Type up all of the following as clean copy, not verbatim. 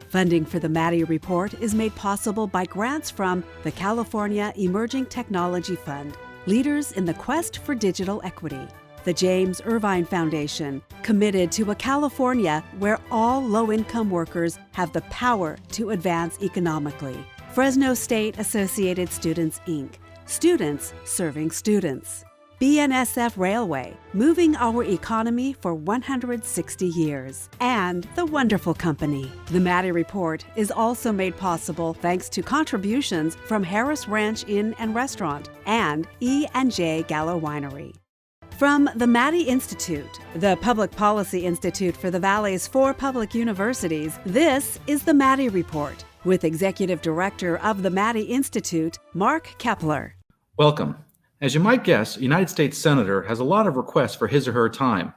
Funding for the Maddy Report is made possible by grants from the California Emerging Technology Fund, leaders in the quest for digital equity. The James Irvine Foundation, committed to a California where all low-income workers have the power to advance economically. Fresno State Associated Students, Inc., students serving students. BNSF Railway, moving our economy for 160 years. And The Wonderful Company. The Maddy Report is also made possible thanks to contributions from Harris Ranch Inn and Restaurant and E&J Gallo Winery. From the Maddy Institute, the Public Policy Institute for the Valley's 4 public universities, this is the Maddy Report with Executive Director of the Maddy Institute, Mark Keppler. Welcome. As you might guess, a United States Senator has a lot of requests for his or her time.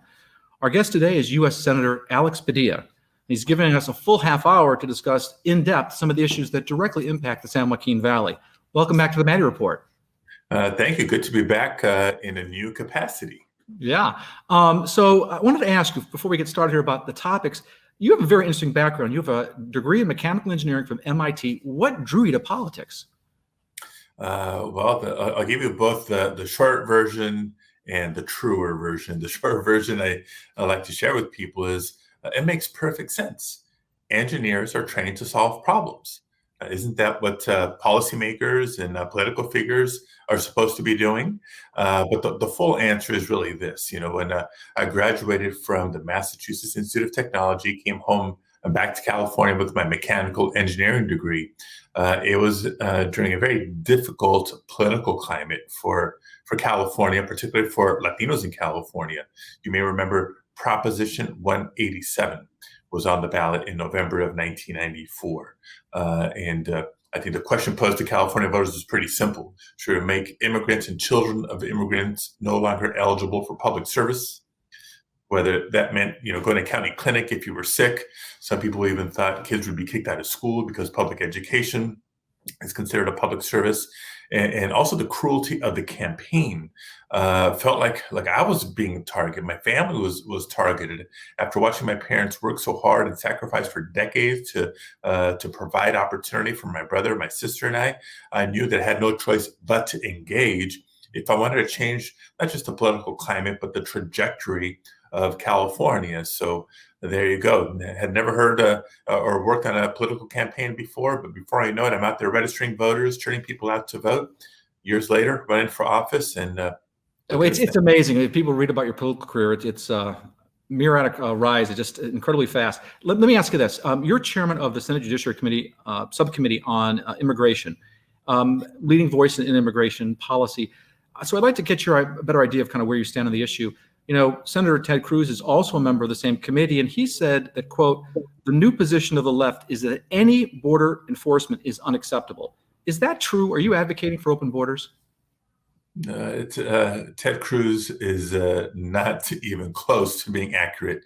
Our guest today is U.S. Senator Alex Padilla. He's giving us a full half hour to discuss in depth some of the issues that directly impact the San Joaquin Valley. Welcome back to the Maddy Report. Thank you. Good to be back in a new capacity. Yeah. So I wanted to ask you, before we get started here about the topics, you have a very interesting background. You have a degree in mechanical engineering from MIT. What drew you to politics? I'll give you both the short version and the truer version. The short version I like to share with people is it makes perfect sense. Engineers are trained to solve problems. Isn't that what policymakers and political figures are supposed to be doing? But the full answer is really this. You know, when I graduated from the Massachusetts Institute of Technology, came home and back to California with my mechanical engineering degree, it was during a very difficult political climate for California, particularly for Latinos in California. You may remember Proposition 187 was on the ballot in November of 1994. I think the question posed to California voters was pretty simple. Should we make immigrants and children of immigrants no longer eligible for public service? Whether that meant, going to county clinic if you were sick. Some people even thought kids would be kicked out of school because public education is considered a public service. And also the cruelty of the campaign felt like I was being targeted. My family was targeted after watching my parents work so hard and sacrifice for decades to provide opportunity for my brother, my sister, and I. I knew that I had no choice but to engage if I wanted to change not just the political climate, but the trajectory of California. So there you go. Had never heard or worked on a political campaign before, but before I know it, I'm out there registering voters, turning people out to vote. Years later, running for office, and it's amazing. If people read about your political career, it's meteoric rise. It's just incredibly fast. Let me ask you this: you're chairman of the Senate Judiciary Committee subcommittee on immigration, leading voice in immigration policy. So I'd like to get a better idea of kind of where you stand on the issue. Senator Ted Cruz is also a member of the same committee, and he said that, quote, the new position of the left is that any border enforcement is unacceptable. Is that true? Are you advocating for open borders? Ted Cruz is not even close to being accurate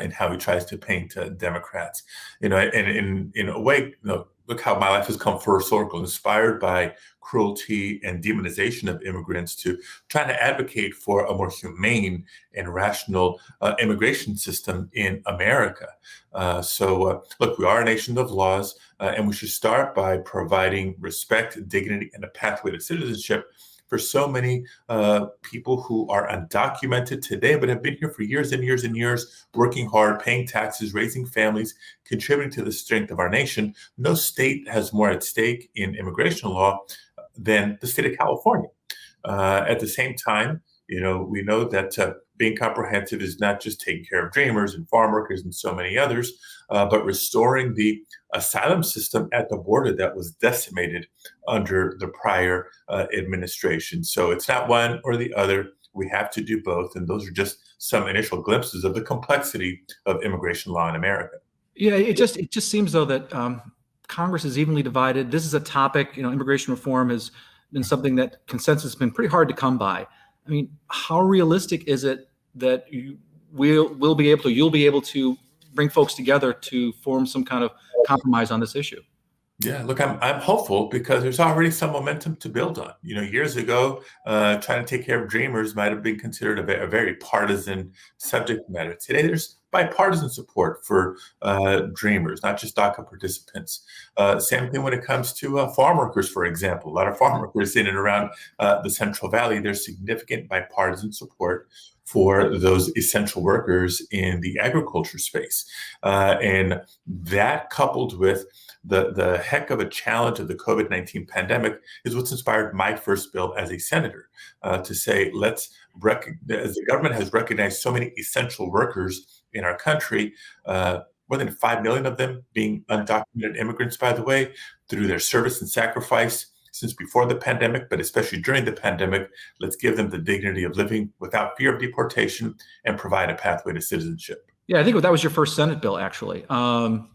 in how he tries to paint Democrats. And in a way, look how my life has come full circle, inspired by cruelty and demonization of immigrants to trying to advocate for a more humane and rational immigration system in America. Look, we are a nation of laws, and we should start by providing respect, dignity, and a pathway to citizenship for so many people who are undocumented today, but have been here for years and years and years, working hard, paying taxes, raising families, contributing to the strength of our nation. No state has more at stake in immigration law than the state of California. At the same time, we know that being comprehensive is not just taking care of dreamers and farm workers and so many others, but restoring the asylum system at the border that was decimated under the prior administration. So it's not one or the other. We have to do both. And those are just some initial glimpses of the complexity of immigration law in America. Yeah, it just seems, though, that Congress is evenly divided. This is a topic, immigration reform has been something that consensus has been pretty hard to come by. I mean, how realistic is it that you'll be able to bring folks together to form some kind of compromise on this issue? Yeah, look, I'm hopeful because there's already some momentum to build on. Years ago, trying to take care of dreamers might have been considered a very partisan subject matter. Today, there's bipartisan support for dreamers, not just DACA participants. Same thing when it comes to farm workers, for example. A lot of farm workers in and around the Central Valley. There's significant bipartisan support for those essential workers in the agriculture space, and that coupled with the heck of a challenge of the COVID-19 pandemic is what's inspired my first bill as a senator to say, as the government has recognized so many essential workers in our country, more than 5 million of them being undocumented immigrants, by the way, through their service and sacrifice since before the pandemic, but especially during the pandemic, let's give them the dignity of living without fear of deportation and provide a pathway to citizenship. Yeah, I think that was your first Senate bill, actually.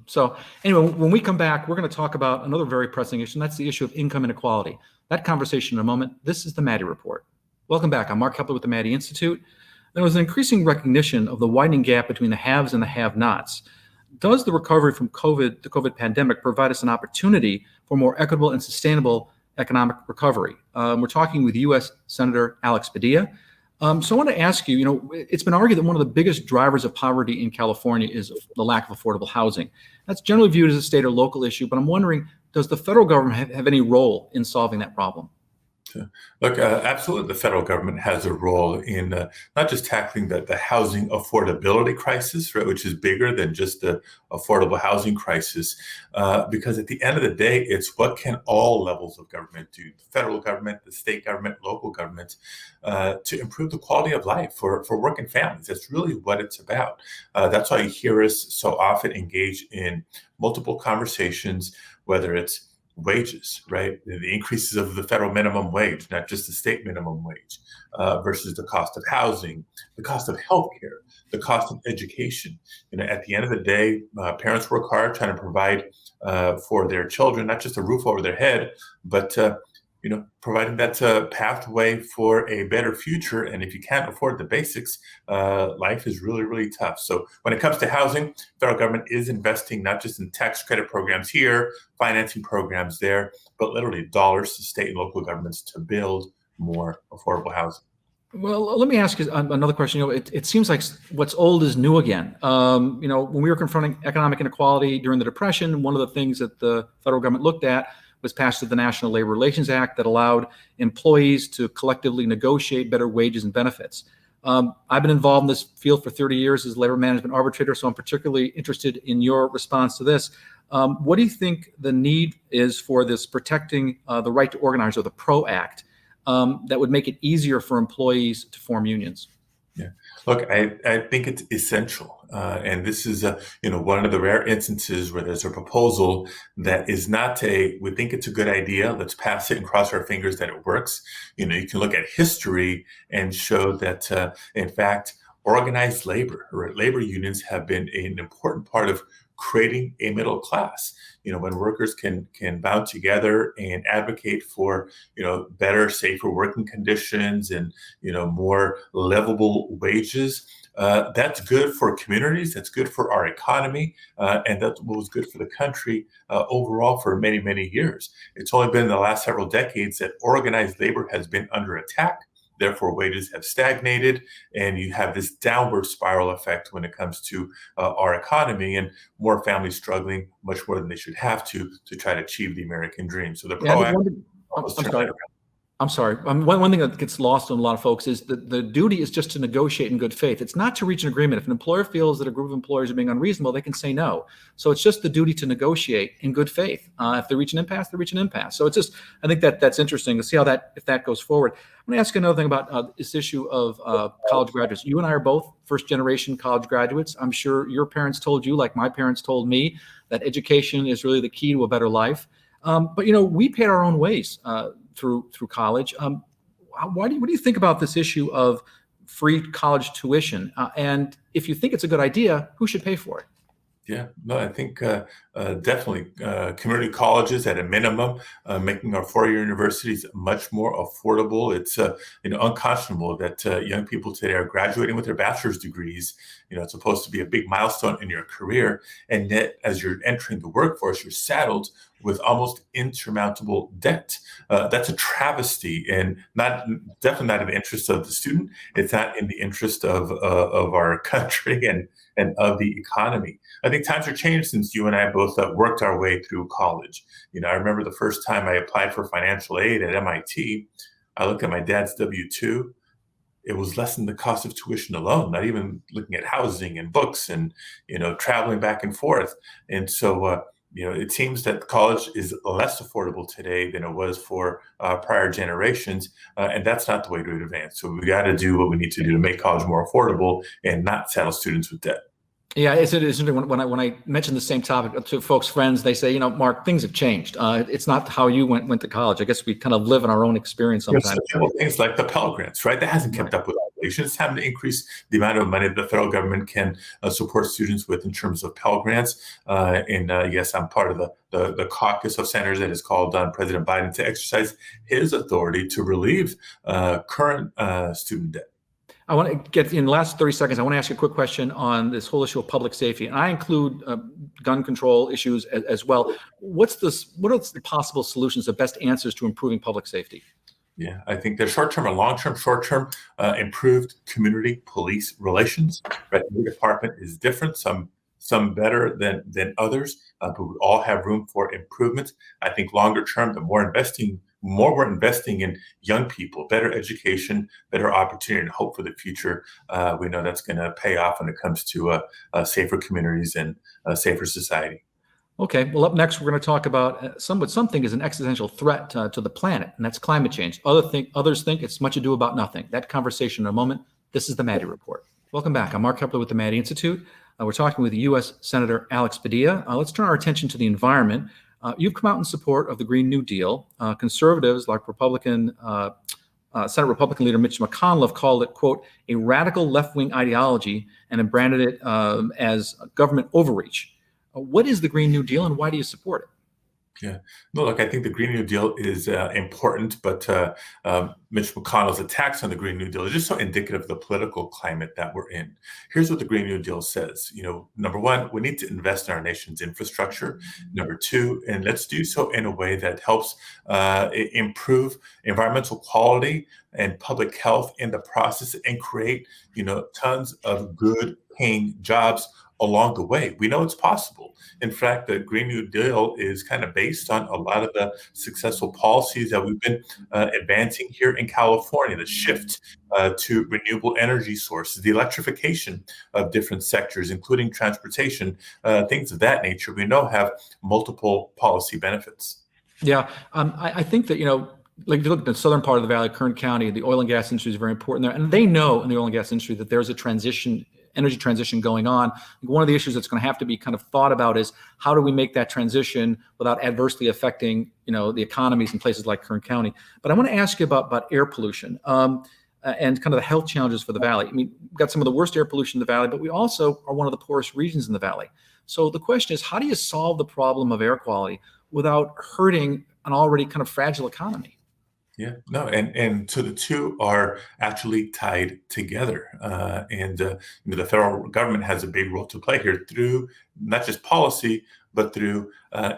So anyway, when we come back, we're going to talk about another very pressing issue, and that's the issue of income inequality. That conversation in a moment. This is the Maddy Report. Welcome back. I'm Mark Keppler with the Maddy Institute. There was an increasing recognition of the widening gap between the haves and the have-nots. Does the recovery from the COVID pandemic, provide us an opportunity for more equitable and sustainable economic recovery? We're talking with U.S. Senator Alex Padilla. So I want to ask you, it's been argued that one of the biggest drivers of poverty in California is the lack of affordable housing. That's generally viewed as a state or local issue, but I'm wondering, does the federal government have any role in solving that problem? Look, absolutely, the federal government has a role in not just tackling the housing affordability crisis, right, which is bigger than just the affordable housing crisis, because at the end of the day, it's what can all levels of government do, the federal government, the state government, local government, to improve the quality of life for working families. That's really what it's about. That's why you hear us so often engage in multiple conversations, whether it's wages, right? The increases of the federal minimum wage, not just the state minimum wage, versus the cost of housing, the cost of healthcare, the cost of education. At the end of the day, parents work hard trying to provide for their children, not just a roof over their head, but providing that pathway for a better future. And if you can't afford the basics, life is really, really tough. So when it comes to housing, federal government is investing not just in tax credit programs here, financing programs there, but literally dollars to state and local governments to build more affordable housing. Well, let me ask you another question. It seems like what's old is new again. When we were confronting economic inequality during the Depression, one of the things that the federal government looked at was passed the National Labor Relations Act that allowed employees to collectively negotiate better wages and benefits. I've been involved in this field for 30 years as a labor management arbitrator, so I'm particularly interested in your response to this. What do you think the need is for this protecting the right to organize, or the PRO Act, that would make it easier for employees to form unions? Yeah, look, I think it's essential, and this is one of the rare instances where there's a proposal that is not we think it's a good idea, let's pass it and cross our fingers that it works. You can look at history and show that in fact organized labor or labor unions have been an important part of creating a middle class. When workers can bound together and advocate for better, safer working conditions and more livable wages, that's good for communities, that's good for our economy, and that's what was good for the country overall for many, many years. It's only been in the last several decades that organized labor has been under attack. Therefore, wages have stagnated, and you have this downward spiral effect when it comes to our economy, and more families struggling much more than they should have to try to achieve the American dream. So the I'm sorry. One thing that gets lost on a lot of folks is that the duty is just to negotiate in good faith. It's not to reach an agreement. If an employer feels that a group of employers are being unreasonable, they can say no. So it's just the duty to negotiate in good faith. If they reach an impasse, they reach an impasse. So it's just, I think that's interesting to see if that goes forward. I'm going to ask you another thing about this issue of college graduates. You and I are both first-generation college graduates. I'm sure your parents told you, like my parents told me, that education is really the key to a better life. But we paid our own ways through college. What do you think about this issue of free college tuition? And if you think it's a good idea, who should pay for it? Yeah, no, I think definitely community colleges at a minimum, making our four-year universities much more affordable. It's unconscionable that young people today are graduating with their bachelor's degrees. It's supposed to be a big milestone in your career, and yet as you're entering the workforce, you're saddled with almost insurmountable debt. That's a travesty, and definitely not in the interest of the student. It's not in the interest of our country and of the economy. I think times are changed since you and I both worked our way through college. I remember the first time I applied for financial aid at MIT. I looked at my dad's W-2. It was less than the cost of tuition alone, not even looking at housing and books and, traveling back and forth. And so, it seems that college is less affordable today than it was for prior generations. And that's not the way to advance. So we got to do what we need to do to make college more affordable and not saddle students with debt. Yeah, it's interesting when I mention the same topic to folks, friends, they say, Mark, things have changed. It's not how you went to college. I guess we kind of live in our own experience sometimes. Things like the Pell Grants, right? That hasn't kept up with inflation. It's time to increase the amount of money the federal government can support students with in terms of Pell Grants. Yes, I'm part of the caucus of senators that has called on President Biden to exercise his authority to relieve current student debt. I want to get in the last 30 seconds. I want to ask you a quick question on this whole issue of public safety, and I include gun control issues as well. What are the possible solutions, the best answers to improving public safety? Yeah, I think there's short-term and long-term. Short-term, improved community police relations. Right, every department is different. Some better than others, but we all have room for improvement. I think longer-term, the more we're investing in young people, better education, better opportunity, and hope for the future. We know that's going to pay off when it comes to safer communities and a safer society. Okay, well, up next, we're going to talk about something is an existential threat to the planet, and that's climate change. Others think it's much ado about nothing. That conversation in a moment. This is the Maddy Report. Welcome back. I'm Mark Keppler with the Maddy Institute. We're talking with U.S. Senator Alex Padilla. Let's turn our attention to the environment. You've come out in support of the Green New Deal. Conservatives like Senate Republican leader Mitch McConnell have called it, quote, a radical left-wing ideology and have branded it as government overreach. What is the Green New Deal and why do you support it? Yeah, no, look, I think the Green New Deal is important, but Mitch McConnell's attacks on the Green New Deal is just so indicative of the political climate that we're in. Here's what the Green New Deal says. Number one, we need to invest in our nation's infrastructure. Number two, and let's do so in a way that helps improve environmental quality and public health in the process and create, tons of good paying jobs along the way. We know it's possible. In fact, the Green New Deal is kind of based on a lot of the successful policies that we've been advancing here in California, the shift to renewable energy sources, the electrification of different sectors, including transportation, things of that nature, we know have multiple policy benefits. Yeah, I think that, like if you look at the southern part of the valley, Kern County, the oil and gas industry is very important there. And they know in the oil and gas industry that there's a energy transition going on. One of the issues that's going to have to be kind of thought about is how do we make that transition without adversely affecting, the economies in places like Kern County. But I want to ask you about air pollution and kind of the health challenges for the valley. I mean, we've got some of the worst air pollution in the valley, but we also are one of the poorest regions in the valley. So the question is, how do you solve the problem of air quality without hurting an already kind of fragile economy? Yeah, no, and so the two are actually tied together, and the federal government has a big role to play here through not just policy but through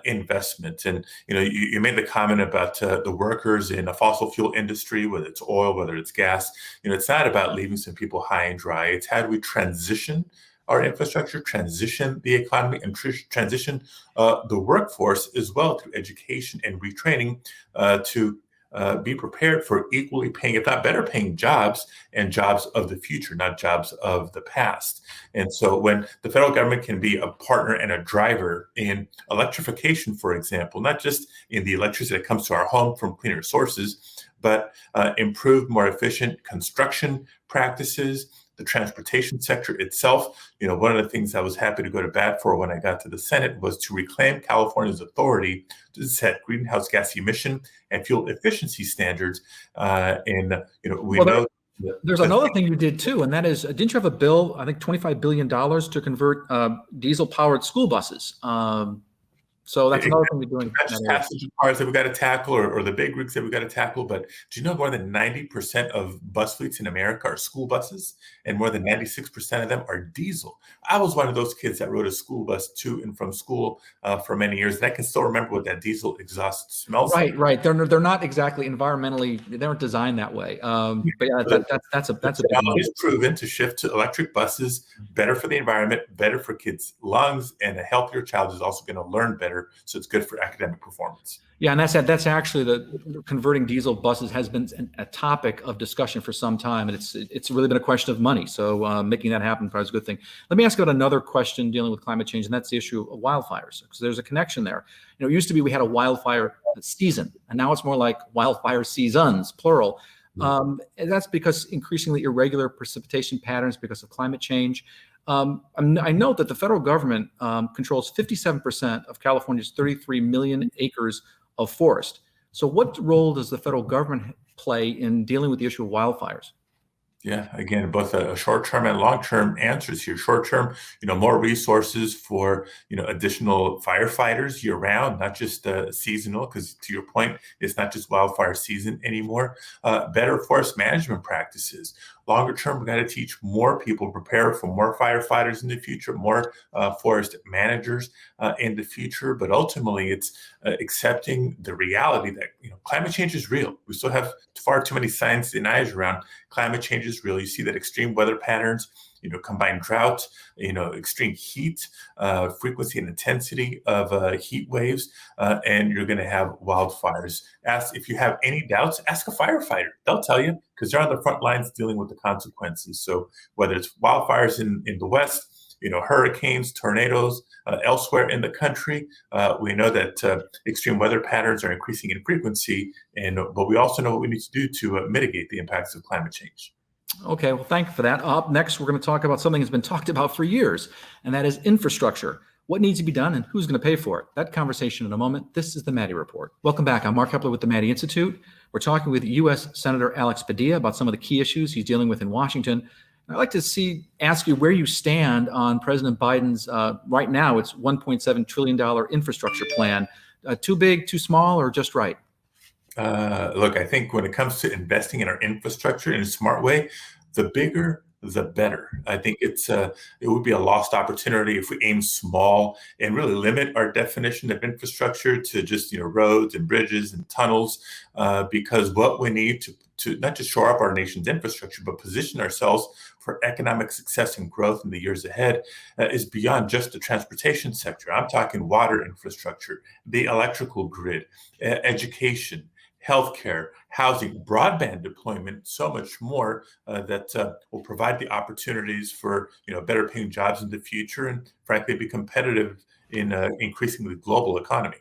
investment. And you made the comment about the workers in a fossil fuel industry, whether it's oil, whether it's gas. It's not about leaving some people high and dry. It's how do we transition our infrastructure, transition the economy, and transition the workforce as well through education and retraining to be prepared for equally paying, if not better paying jobs and jobs of the future, not jobs of the past. And so when the federal government can be a partner and a driver in electrification, for example, not just in the electricity that comes to our home from cleaner sources, but improved, more efficient construction practices, the transportation sector itself. One of the things I was happy to go to bat for when I got to the Senate was to reclaim California's authority to set greenhouse gas emission and fuel efficiency standards. There's another thing you did too, and that is, didn't you have a bill, I think $25 billion to convert diesel-powered school buses? So that's another thing we're doing. Not just passenger cars that we got to tackle, or the big rigs that we got to tackle, but do you know more than 90% of bus fleets in America are school buses, and more than 96% of them are diesel? I was one of those kids that rode a school bus to and from school for many years, and I can still remember what that diesel exhaust smells like. Right. They're not exactly environmentally, they weren't designed that way. But yeah, that's a big technology is proven to shift to electric buses, better for the environment, better for kids' lungs, and a healthier child is also going to learn better. So it's good for academic performance. Yeah, and that's actually the converting diesel buses has been a topic of discussion for some time, and it's really been a question of money. So making that happen probably is a good thing. Let me ask about another question dealing with climate change, and that's the issue of wildfires, because there's a connection there. It used to be we had a wildfire season, and now it's more like wildfire seasons, plural. And that's because increasingly irregular precipitation patterns because of climate change. I know that the federal government controls 57% of California's 33 million acres of forest. So what role does the federal government play in dealing with the issue of wildfires? Yeah, again, both a short-term and long-term answers here. Short-term, more resources for, additional firefighters year-round, not just seasonal, because to your point, it's not just wildfire season anymore. Better forest management practices. Longer term, we got to teach more people, prepare for more firefighters in the future, more forest managers in the future. But ultimately, it's accepting the reality that climate change is real. We still have far too many science deniers around. Climate change is real. You see that extreme weather patterns, combined drought, extreme heat, frequency and intensity of heat waves, and you're going to have wildfires. If you have any doubts, ask a firefighter. They'll tell you, because they're on the front lines dealing with the consequences. So whether it's wildfires in the West, hurricanes, tornadoes, elsewhere in the country, we know that extreme weather patterns are increasing in frequency, but we also know what we need to do to mitigate the impacts of climate change. Okay, well, thank you for that. Up next, we're going to talk about something that's been talked about for years, and that is infrastructure. What needs to be done and who's going to pay for it? That conversation in a moment. This is the Maddy Report. Welcome back. I'm Mark Keppler with the Maddy Institute. We're talking with U.S. Senator Alex Padilla about some of the key issues he's dealing with in Washington. I'd like to ask you where you stand on President Biden's, right now, it's $1.7 trillion infrastructure plan. Too big, too small, or just right? Look, I think when it comes to investing in our infrastructure in a smart way, the bigger, the better. I think it would be a lost opportunity if we aim small and really limit our definition of infrastructure to just roads and bridges and tunnels, because what we need to not just shore up our nation's infrastructure, but position ourselves for economic success and growth in the years ahead is beyond just the transportation sector. I'm talking water infrastructure, the electrical grid, education, healthcare, housing, broadband deployment, so much more that will provide the opportunities for better paying jobs in the future and frankly be competitive in an increasingly global economy.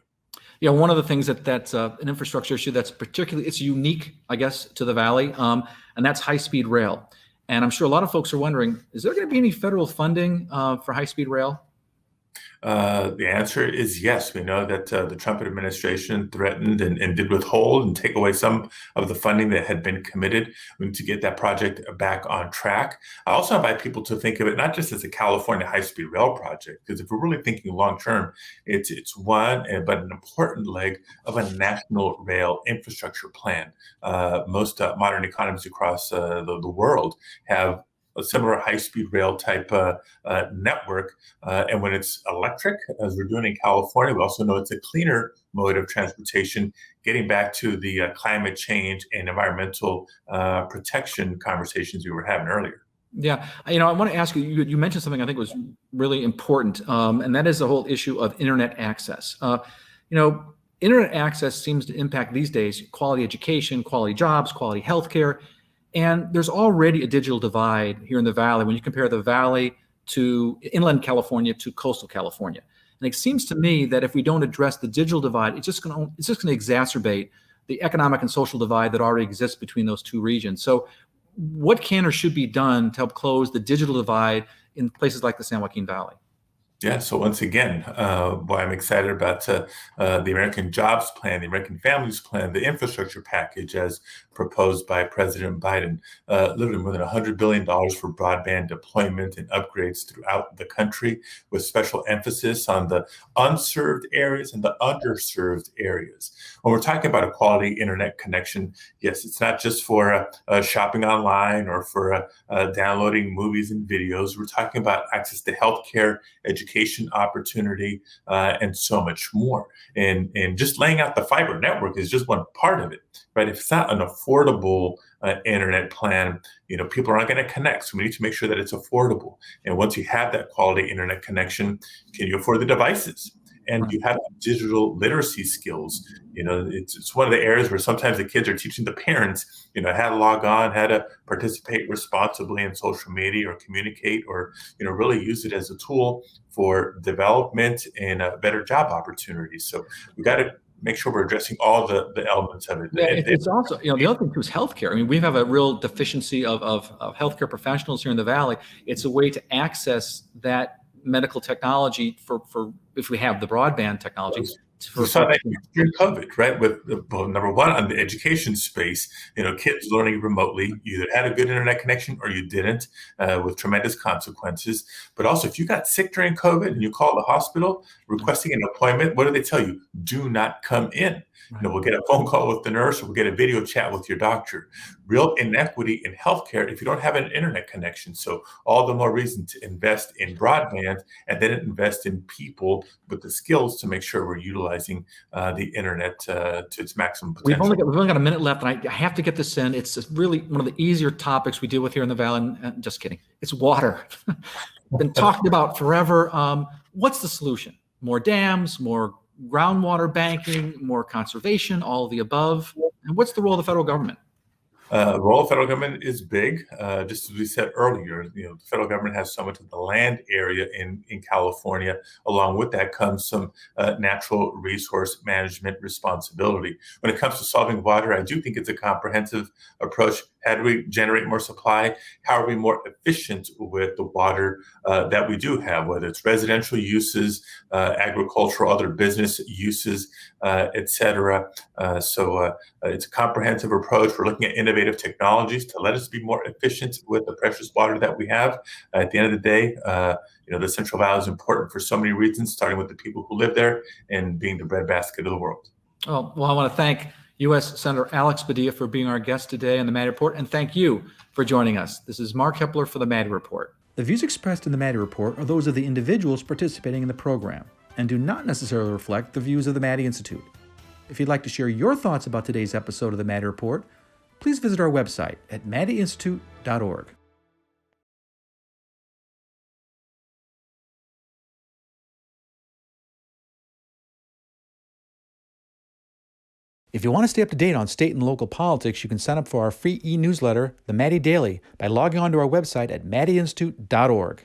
Yeah, one of the things that's an infrastructure issue that's particularly, it's unique, I guess, to the Valley, and that's high-speed rail. And I'm sure a lot of folks are wondering, is there going to be any federal funding for high-speed rail? The answer is yes. We know that the Trump administration threatened and did withhold and take away some of the funding that had been committed. We need to get that project back on track. I also invite people to think of it not just as a California high-speed rail project, because if we're really thinking long-term, it's one, but an important leg of a national rail infrastructure plan. Most modern economies across the world have a similar high-speed rail type network. And when it's electric, as we're doing in California, we also know it's a cleaner mode of transportation, getting back to the climate change and environmental protection conversations we were having earlier. Yeah, I want to ask you, you mentioned something I think was really important, and that is the whole issue of internet access. Internet access seems to impact these days quality education, quality jobs, quality healthcare. And there's already a digital divide here in the Valley when you compare the Valley to inland California to coastal California. And it seems to me that if we don't address the digital divide, it's just going to exacerbate the economic and social divide that already exists between those two regions. So what can or should be done to help close the digital divide in places like the San Joaquin Valley? Yeah, so once again, boy, I'm excited about the American Jobs Plan, the American Families Plan, the infrastructure package as proposed by President Biden. Literally more than $100 billion for broadband deployment and upgrades throughout the country, with special emphasis on the unserved areas and the underserved areas. When we're talking about a quality internet connection, yes, it's not just for shopping online or for downloading movies and videos. We're talking about access to healthcare, education opportunity, and so much more. And just laying out the fiber network is just one part of it, right? If it's not an affordable internet plan, people aren't going to connect. So we need to make sure that it's affordable. And once you have that quality internet connection, can you afford the devices? And you have digital literacy skills. It's one of the areas where sometimes the kids are teaching the parents, how to log on, how to participate responsibly in social media or communicate, or, really use it as a tool for development and better job opportunities. So we got to make sure we're addressing all the elements of it. Yeah, it's also, the other thing too is healthcare. I mean, we have a real deficiency of healthcare professionals here in the Valley. It's a way to access that medical technology for if we have the broadband technology. We saw that during COVID, right? With number one, on the education space, kids learning remotely. You either had a good internet connection or you didn't, with tremendous consequences. But also, if you got sick during COVID and you call the hospital requesting an appointment, what do they tell you? Do not come in. Right. We'll get a phone call with the nurse, or we'll get a video chat with your doctor. Real inequity in healthcare if you don't have an internet connection. So all the more reason to invest in broadband and then invest in people with the skills to make sure we're utilizing the internet to its maximum potential. We've only got a minute left, and I have to get this in. It's really one of the easier topics we deal with here in the Valley. And just kidding. It's water. Been talked about forever. What's the solution? More dams, more groundwater banking, more conservation, all of the above? And what's the role of the federal government? The role of federal government is big. Just as we said earlier, the federal government has so much of the land area in California. Along with that comes some natural resource management responsibility. When it comes to solving water, I do think it's a comprehensive approach. How do we generate more supply? How are we more efficient with the water that we do have, whether it's residential uses, agricultural, other business uses, et cetera. So it's a comprehensive approach. We're looking at innovative technologies to let us be more efficient with the precious water that we have. At the end of the day, the Central Valley is important for so many reasons, starting with the people who live there and being the breadbasket of the world. Oh, well, I want to thank U.S. Senator Alex Padilla for being our guest today on the Maddy Report, and thank you for joining us. This is Mark Keppler for the Maddy Report. The views expressed in the Maddy Report are those of the individuals participating in the program and do not necessarily reflect the views of the Maddy Institute. If you'd like to share your thoughts about today's episode of the Maddy Report, please visit our website at maddyinstitute.org. If you want to stay up to date on state and local politics, you can sign up for our free e-newsletter, the Maddy Daily, by logging on to our website at maddyinstitute.org.